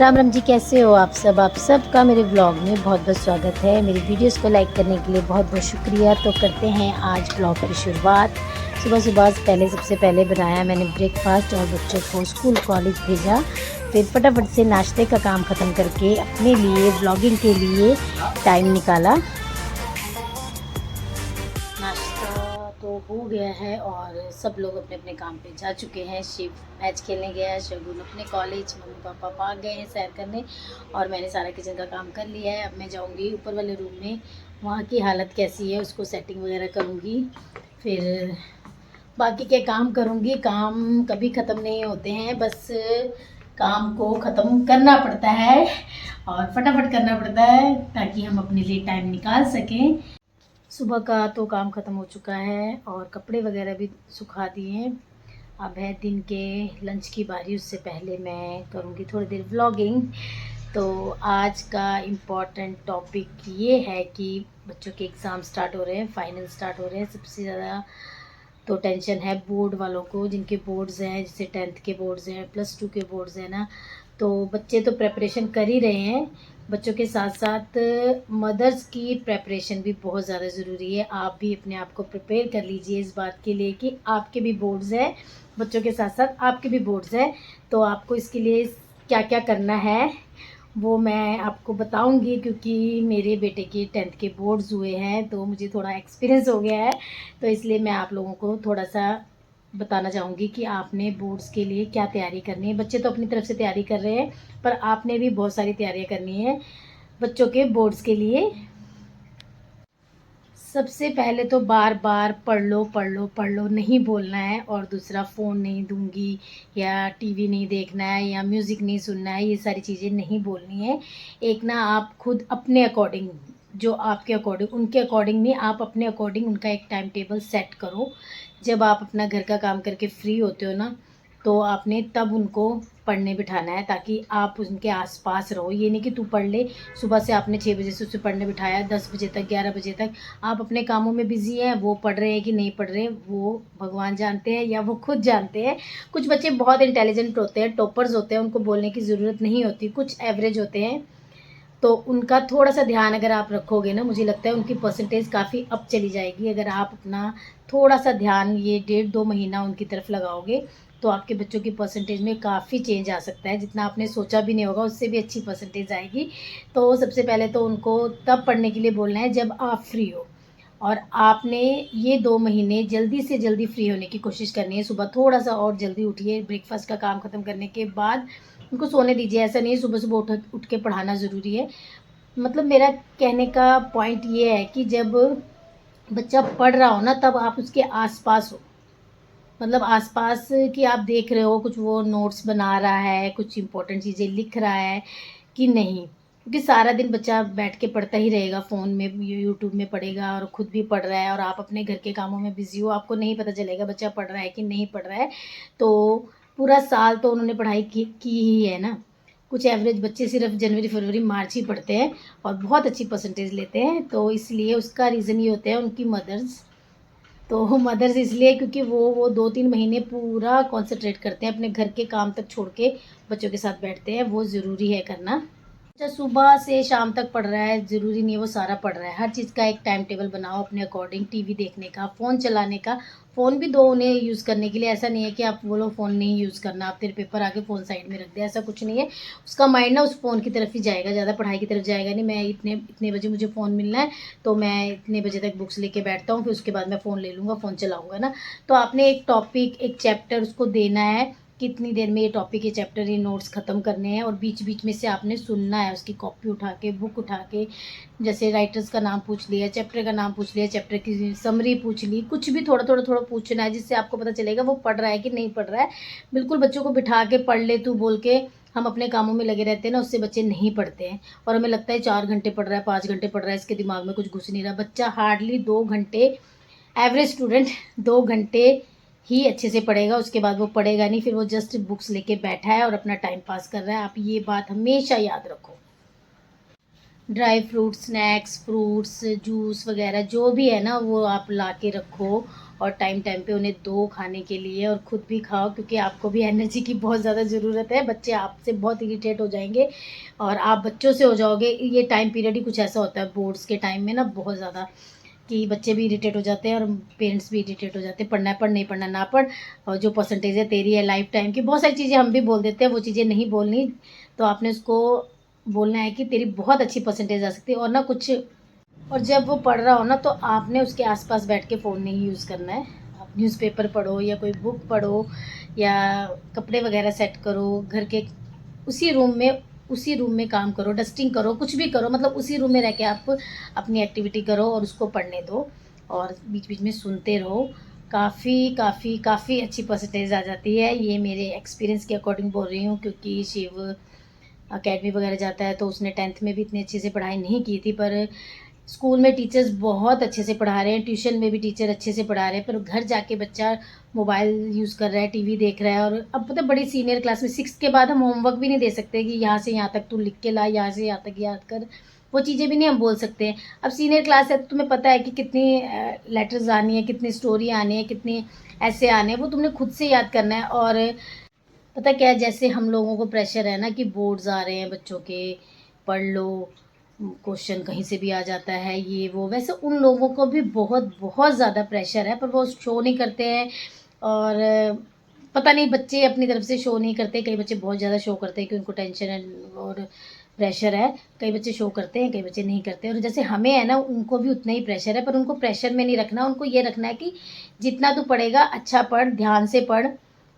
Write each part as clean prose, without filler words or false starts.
राम राम जी, कैसे हो आप सब? आप सबका मेरे ब्लॉग में बहुत बहुत स्वागत है। मेरी वीडियोस को लाइक करने के लिए बहुत बहुत शुक्रिया। तो करते हैं आज ब्लॉग की शुरुआत। सुबह सुबह सबसे पहले बनाया मैंने ब्रेकफास्ट और बच्चों को स्कूल कॉलेज भेजा। फिर फटाफट से नाश्ते का काम ख़त्म करके अपने लिए ब्लॉगिंग के लिए टाइम निकाला। नाश्ता तो हो गया है और सब लोग अपने अपने काम पे जा चुके हैं। शिव मैच खेलने गया है, शगुन अपने कॉलेज, मम्मी पापा भाग गए हैं सैर करने और मैंने सारा किचन का काम कर लिया है। अब मैं जाऊंगी ऊपर वाले रूम में, वहाँ की हालत कैसी है उसको सेटिंग वगैरह करूँगी, फिर बाकी के काम करूँगी। काम कभी ख़त्म नहीं होते हैं, बस काम को ख़त्म करना पड़ता है और फटाफट करना पड़ता है ताकि हम अपने लिए टाइम निकाल सकें। सुबह का तो काम ख़त्म हो चुका है और कपड़े वगैरह भी सुखा दिए हैं। अब है दिन के लंच की बारी, उससे पहले मैं करूँगी थोड़ी देर व्लॉगिंग। तो आज का इम्पॉर्टेंट टॉपिक ये है कि बच्चों के एग्ज़ाम स्टार्ट हो रहे हैं, फाइनल स्टार्ट हो रहे हैं। सबसे ज़्यादा तो टेंशन है बोर्ड वालों को, जिनके बोर्ड्स हैं, जैसे 10th के बोर्ड्स हैं, +2 के बोर्ड्स हैं ना। तो बच्चे तो प्रेपरेशन कर ही रहे हैं, बच्चों के साथ साथ मदर्स की प्रेपरेशन भी बहुत ज़्यादा ज़रूरी है। आप भी अपने आप को प्रिपेयर कर लीजिए इस बात के लिए कि आपके भी बोर्ड्स हैं, बच्चों के साथ साथ आपके भी बोर्ड्स हैं। तो आपको इसके लिए क्या क्या करना है वो मैं आपको बताऊंगी, क्योंकि मेरे बेटे के 10th के बोर्ड्स हुए हैं तो मुझे थोड़ा एक्सपीरियंस हो गया है। तो इसलिए मैं आप लोगों को थोड़ा सा बताना चाहूँगी कि आपने बोर्ड्स के लिए क्या तैयारी करनी है। बच्चे तो अपनी तरफ से तैयारी कर रहे हैं, पर आपने भी बहुत सारी तैयारियां करनी है बच्चों के बोर्ड्स के लिए। सबसे पहले तो बार बार पढ़ लो पढ़ लो पढ़ लो नहीं बोलना है, और दूसरा फ़ोन नहीं दूंगी या टीवी नहीं देखना है या म्यूज़िक नहीं सुनना है, ये सारी चीज़ें नहीं बोलनी है। एक ना आप खुद अपने अकॉर्डिंग, जो आपके अकॉर्डिंग, उनके अकॉर्डिंग नहीं, आप अपने अकॉर्डिंग उनका एक टाइम टेबल सेट करो। जब आप अपना घर का काम करके फ्री होते हो ना, तो आपने तब उनको पढ़ने बिठाना है ताकि आप उनके आसपास रहो। ये नहीं कि तू पढ़ ले, सुबह से आपने 6 बजे से उसे पढ़ने बिठाया, 10 बजे तक, 11 बजे तक आप अपने कामों में बिज़ी हैं, वो पढ़ रहे हैं कि नहीं पढ़ रहे वो भगवान जानते हैं या वो खुद जानते हैं। कुछ बच्चे बहुत इंटेलिजेंट होते हैं, टॉपर्स होते हैं, उनको बोलने की ज़रूरत नहीं होती। कुछ एवरेज होते हैं, तो उनका थोड़ा सा ध्यान अगर आप रखोगे ना, मुझे लगता है उनकी परसेंटेज काफ़ी अप चली जाएगी। अगर आप अपना थोड़ा सा ध्यान ये 1.5-2 महीना उनकी तरफ लगाओगे तो आपके बच्चों की परसेंटेज में काफ़ी चेंज आ सकता है। जितना आपने सोचा भी नहीं होगा उससे भी अच्छी परसेंटेज आएगी। तो सबसे पहले तो उनको तब पढ़ने के लिए बोलना है जब आप फ्री हो, और आपने ये 2 महीने जल्दी से जल्दी फ्री होने की कोशिश करनी है। सुबह थोड़ा सा और जल्दी उठिए, ब्रेकफास्ट का काम ख़त्म करने के बाद उनको सोने दीजिए। ऐसा नहीं है सुबह सुबह उठ के पढ़ाना ज़रूरी है। मतलब मेरा कहने का पॉइंट ये है कि जब बच्चा पढ़ रहा हो ना, तब आप उसके आसपास हो। मतलब आसपास कि आप देख रहे हो कुछ वो नोट्स बना रहा है, कुछ इंपॉर्टेंट चीज़ें लिख रहा है कि नहीं, क्योंकि सारा दिन बच्चा बैठ के पढ़ता ही रहेगा, फ़ोन में, यूट्यूब में पढ़ेगा और खुद भी पढ़ रहा है और आप अपने घर के कामों में बिज़ी हो, आपको नहीं पता चलेगा बच्चा पढ़ रहा है कि नहीं पढ़ रहा है। तो पूरा साल तो उन्होंने पढ़ाई की ही है ना। कुछ एवरेज बच्चे सिर्फ जनवरी फरवरी मार्च ही पढ़ते हैं और बहुत अच्छी परसेंटेज लेते हैं। तो इसलिए उसका रीज़न ये होता है उनकी मदर्स। तो मदर्स इसलिए क्योंकि वो 2-3 महीने पूरा कंसंट्रेट करते हैं, अपने घर के काम तक छोड़ के बच्चों के साथ बैठते हैं, वो ज़रूरी है करना। अच्छा, सुबह से शाम तक पढ़ रहा है, ज़रूरी नहीं है वो सारा पढ़ रहा है। हर चीज़ का एक टाइम टेबल बनाओ अपने अकॉर्डिंग। टीवी देखने का, फ़ोन चलाने का, फ़ोन भी दो उन्हें यूज़ करने के लिए। ऐसा नहीं है कि आप बोलो फ़ोन नहीं यूज़ करना, आप तेरे पेपर आगे फ़ोन साइड में रख दे, ऐसा कुछ नहीं है। उसका माइंड ना उस फ़ोन की तरफ ही जाएगा, ज़्यादा पढ़ाई की तरफ जाएगा नहीं। मैं इतने इतने बजे मुझे फ़ोन मिलना है तो मैं इतने बजे तक बुक्स लेके बैठता हूँ, फिर उसके बाद मैं फ़ोन ले लूँगा, फ़ोन चलाऊँगा ना। तो आपने एक टॉपिक, एक चैप्टर उसको देना है, कितनी देर में ये टॉपिक, ये चैप्टर, ये नोट्स ख़त्म करने हैं, और बीच बीच में से आपने सुनना है, उसकी कॉपी उठा के, बुक उठा के, जैसे राइटर्स का नाम पूछ लिया, चैप्टर का नाम पूछ लिया, चैप्टर की समरी पूछ ली, कुछ भी थोड़ा थोड़ा थोड़ा पूछना है, जिससे आपको पता चलेगा वो पढ़ रहा है कि नहीं पढ़ रहा है। बिल्कुल बच्चों को बिठा के पढ़ ले तू बोल के हम अपने कामों में लगे रहते हैं ना, उससे बच्चे नहीं पढ़ते हैं और हमें लगता है 4 घंटे पढ़ रहा है, 5 घंटे पढ़ रहा है, इसके दिमाग में कुछ घुस नहीं रहा। बच्चा हार्डली 2 घंटे, एवरेज स्टूडेंट 2 घंटे ही अच्छे से पढ़ेगा, उसके बाद वो पढ़ेगा नहीं, फिर वो जस्ट बुक्स लेके बैठा है और अपना टाइम पास कर रहा है। आप ये बात हमेशा याद रखो। Dry fruits, snacks, fruits, juice वगैरह जो भी है ना, वो आप ला के रखो और टाइम टाइम पे उन्हें दो खाने के लिए, और खुद भी खाओ, क्योंकि आपको भी एनर्जी की बहुत ज़्यादा ज़रूरत है। बच्चे आपसे बहुत इरिटेट हो जाएंगे और आप बच्चों से हो जाओगे। ये टाइम पीरियड ही कुछ ऐसा होता है बोर्ड्स के टाइम में ना, बहुत ज़्यादा, कि बच्चे भी इरिटेट हो जाते हैं और पेरेंट्स भी इरिटेट हो जाते हैं। पढ़ना है पढ़, नहीं पढ़ना ना पढ़, और जो परसेंटेज है तेरी है लाइफ टाइम की। बहुत सारी चीज़ें हम भी बोल देते हैं, वो चीज़ें नहीं बोलनी। तो आपने उसको बोलना है कि तेरी बहुत अच्छी परसेंटेज आ सकती है, और ना कुछ, और जब वो पढ़ रहा हो ना, तो आपने उसके आसपास बैठ के फ़ोन नहीं यूज़ करना है। आप न्यूज़पेपर पढ़ो या कोई बुक पढ़ो, या कपड़े वगैरह सेट करो घर के, उसी रूम में, उसी रूम में काम करो, डस्टिंग करो, कुछ भी करो, मतलब उसी रूम में रह के आप अपनी एक्टिविटी करो और उसको पढ़ने दो, और बीच बीच में सुनते रहो। काफ़ी काफ़ी काफ़ी अच्छी परसेंटेज आ जाती है। ये मेरे एक्सपीरियंस के अकॉर्डिंग बोल रही हूँ, क्योंकि शिव अकेडमी वगैरह जाता है, तो उसने 10th में भी इतनी अच्छे से पढ़ाई नहीं की थी, पर स्कूल में टीचर्स बहुत अच्छे से पढ़ा रहे हैं, ट्यूशन में भी टीचर अच्छे से पढ़ा रहे हैं, पर घर जाके बच्चा मोबाइल यूज़ कर रहा है, टीवी देख रहा है। और अब पता, बड़ी सीनियर क्लास में 6th के बाद हम होमवर्क भी नहीं दे सकते कि यहाँ से यहाँ तक तू लिख के ला, यहाँ से यहाँ तक याद कर, वो चीज़ें भी नहीं हम बोल सकते हैं। अब सीनियर क्लास है तो तुम्हें पता है कि कितनी लेटर्स आनी है, कितनी स्टोरी आनी है, कितनी ऐसे आने हैं, वो तुमने खुद से याद करना है। और पता क्या है, जैसे हम लोगों को प्रेशर है ना कि बोर्ड्स आ रहे हैं बच्चों के, पढ़ लो, क्वेश्चन कहीं से भी आ जाता है, ये वो, वैसे उन लोगों को भी बहुत बहुत ज़्यादा प्रेशर है, पर वो शो नहीं करते हैं। और पता नहीं, बच्चे अपनी तरफ से शो नहीं करते। कई बच्चे बहुत ज़्यादा शो करते हैं कि उनको टेंशन है और प्रेशर है। कई बच्चे शो करते हैं, कई बच्चे नहीं करते। और जैसे हमें है ना, उनको भी उतना ही प्रेशर है, पर उनको प्रेशर में नहीं रखना। उनको ये रखना है कि जितना तू पढ़ेगा अच्छा पढ़, ध्यान से पढ़।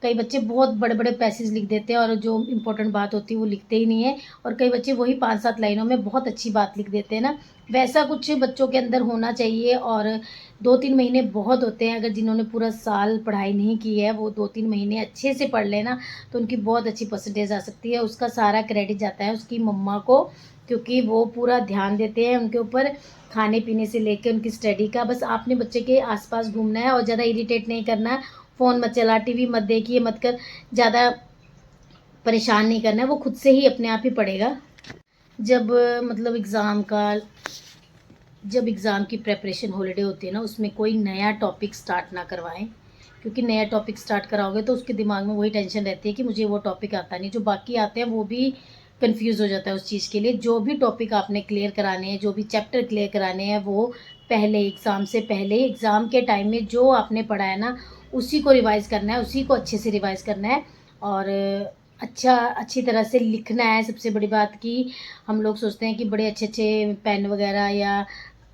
कई बच्चे बहुत बड़े बड़े पैसेज लिख देते हैं और जो इम्पोर्टेंट बात होती है वो लिखते ही नहीं है, और कई बच्चे वही 5-7 लाइनों में बहुत अच्छी बात लिख देते हैं ना। वैसा कुछ बच्चों के अंदर होना चाहिए। और 2-3 महीने बहुत होते हैं, अगर जिन्होंने पूरा साल पढ़ाई नहीं की है, वो 2-3 महीने अच्छे से पढ़ लेना, तो उनकी बहुत अच्छी परसेंटेज आ सकती है। उसका सारा क्रेडिट जाता है उसकी मम्मा को, क्योंकि वो पूरा ध्यान देते हैं उनके ऊपर, खाने पीने से लेकर उनकी स्टडी का। बस आपने बच्चे के आसपास घूमना है और ज़्यादा इरिटेट नहीं करना है। फ़ोन मत चला, टीवी मत देखिए, मत कर, ज़्यादा परेशान नहीं करना है, वो खुद से ही अपने आप ही पढ़ेगा। जब मतलब जब एग्ज़ाम की प्रिपरेशन हॉलीडे होती है ना, उसमें कोई नया टॉपिक स्टार्ट ना करवाएं, क्योंकि नया टॉपिक स्टार्ट कराओगे तो उसके दिमाग में वही टेंशन रहती है कि मुझे वो टॉपिक आता नहीं। जो बाकी आते हैं वो भी कंफ्यूज हो जाता है उस चीज़ के लिए। जो भी टॉपिक आपने क्लियर कराने हैं, जो भी चैप्टर क्लियर कराने हैं, वो पहले एग्ज़ाम से पहले, एग्ज़ाम के टाइम में जो आपने पढ़ा है ना, उसी को रिवाइज़ करना है, उसी को अच्छे से रिवाइज़ करना है। और अच्छी तरह से लिखना है। सबसे बड़ी बात कि हम लोग सोचते हैं कि बड़े अच्छे अच्छे पेन वगैरह या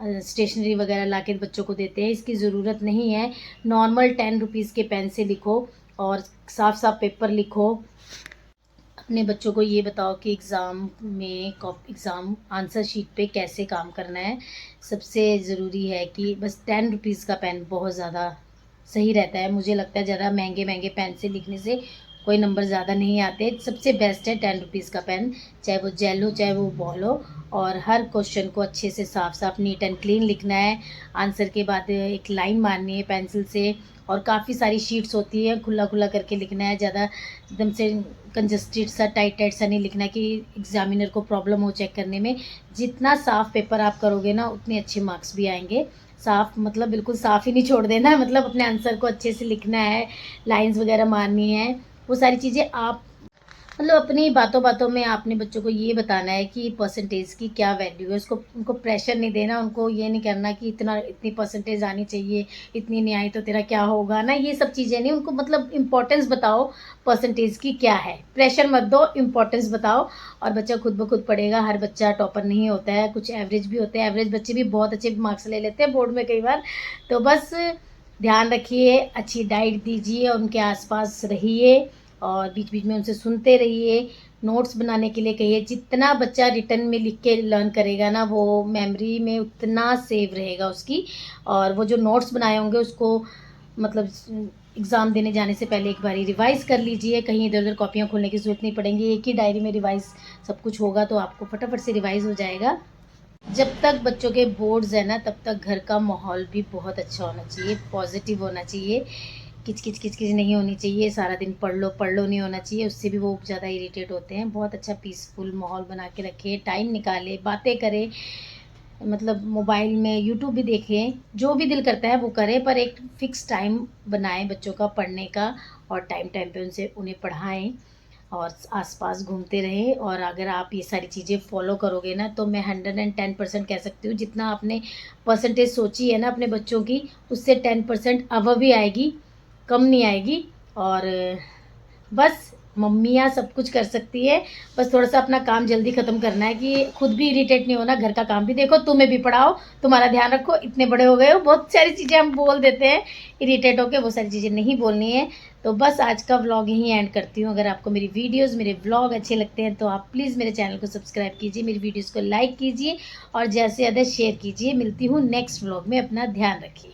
स्टेशनरी वगैरह ला के बच्चों को देते हैं, इसकी ज़रूरत नहीं है। नॉर्मल 10 रुपीज़ के पेन से लिखो और साफ साफ पेपर लिखो। अपने बच्चों को ये बताओ कि एग्ज़ाम आंसर शीट पे कैसे काम करना है। सबसे ज़रूरी है कि बस 10 रुपीज़ का पेन बहुत ज़्यादा सही रहता है। मुझे लगता है ज़्यादा महंगे महंगे पेन से लिखने से कोई नंबर ज़्यादा नहीं आते। सबसे बेस्ट है 10 रुपीज़ का पेन, चाहे वो जेल हो चाहे वो बॉल हो। और हर क्वेश्चन को अच्छे से साफ साफ नीट एंड क्लीन लिखना है। आंसर के बाद एक लाइन मारनी है पेंसिल से, और काफ़ी सारी शीट्स होती है, खुला खुला करके लिखना है। ज़्यादा एकदम से कंजस्टेड सा, टाइट टाइट सा नहीं लिखना कि एग्जामिनर को प्रॉब्लम हो चेक करने में। जितना साफ पेपर आप करोगे ना, उतने अच्छे मार्क्स भी आएंगे। साफ मतलब बिल्कुल साफ ही नहीं छोड़ देना, मतलब अपने आंसर को अच्छे से लिखना है, लाइंस वगैरह मारनी है, वो सारी चीज़ें आप, मतलब अपनी बातों बातों में आपने बच्चों को ये बताना है कि परसेंटेज की क्या वैल्यू है। उसको, उनको प्रेशर नहीं देना, उनको ये नहीं करना कि इतनी परसेंटेज आनी चाहिए, इतनी नहीं आई तो तेरा क्या होगा ना, ये सब चीज़ें नहीं। उनको मतलब इम्पोर्टेंस बताओ परसेंटेज की क्या है, प्रेशर मत दो, इम्पोर्टेंस बताओ, और बच्चा खुद ब खुद पढ़ेगा। हर बच्चा टॉपर नहीं होता है, कुछ एवरेज भी होते हैं। एवरेज बच्चे भी बहुत अच्छे मार्क्स ले लेते हैं बोर्ड में कई बार। तो बस ध्यान रखिए, अच्छी डाइट दीजिए, उनके आसपास रहिए और बीच बीच में उनसे सुनते रहिए। नोट्स बनाने के लिए कहिए। जितना बच्चा रिटर्न में लिख के लर्न करेगा ना, वो मेमोरी में उतना सेव रहेगा उसकी। और वो जो नोट्स बनाए होंगे उसको मतलब एग्ज़ाम देने जाने से पहले एक बारी रिवाइज़ कर लीजिए। कहीं इधर उधर कॉपियाँ खोलने की ज़रूरत नहीं पड़ेंगी, एक ही डायरी में रिवाइज़ सब कुछ होगा, तो आपको फटाफट से रिवाइज़ हो जाएगा। जब तक बच्चों के बोर्ड्स है ना, तब तक घर का माहौल भी बहुत अच्छा होना चाहिए, पॉजिटिव होना चाहिए। किच किच नहीं होनी चाहिए। सारा दिन पढ़ लो नहीं होना चाहिए, उससे भी वो ज़्यादा इरिटेट होते हैं। बहुत अच्छा पीसफुल माहौल बना के रखें, टाइम निकालें, बातें करें। मतलब मोबाइल में यूट्यूब भी देखें, जो भी दिल करता है वो करें, पर एक फ़िक्स टाइम बनाएँ बच्चों का पढ़ने का और टाइम टाइम पे उन्हें पढ़ाएँ और आस-पास घूमते रहें। और अगर आप ये सारी चीज़ें फ़ॉलो करोगे ना, तो मैं 110% कह सकती हूँ, जितना आपने परसेंटेज सोची है ना अपने बच्चों की, उससे 10% अबव ही आएगी, कम नहीं आएगी। और बस मम्मियाँ सब कुछ कर सकती है, बस थोड़ा-सा अपना काम जल्दी ख़त्म करना है कि खुद भी इरिटेट नहीं होना, घर का काम भी देखो, तुम्हें भी पढ़ाओ, तुम्हारा ध्यान रखो, इतने बड़े हो गए हो, बहुत सारी चीज़ें हम बोल देते हैं, इरिटेट होके वो सारी चीज़ें नहीं बोलनी है। तो बस आज का व्लॉग यहीं एंड करती हूँ। अगर आपको मेरी वीडियोज़, मेरे व्लॉग अच्छे लगते हैं तो आप प्लीज़ मेरे चैनल को सब्सक्राइब कीजिए, मेरी वीडियोज़ को लाइक कीजिए और ज़्यादा से ज़्यादा शेयर कीजिए। मिलती हूँ नेक्स्ट व्लॉग में, अपना ध्यान रखिए।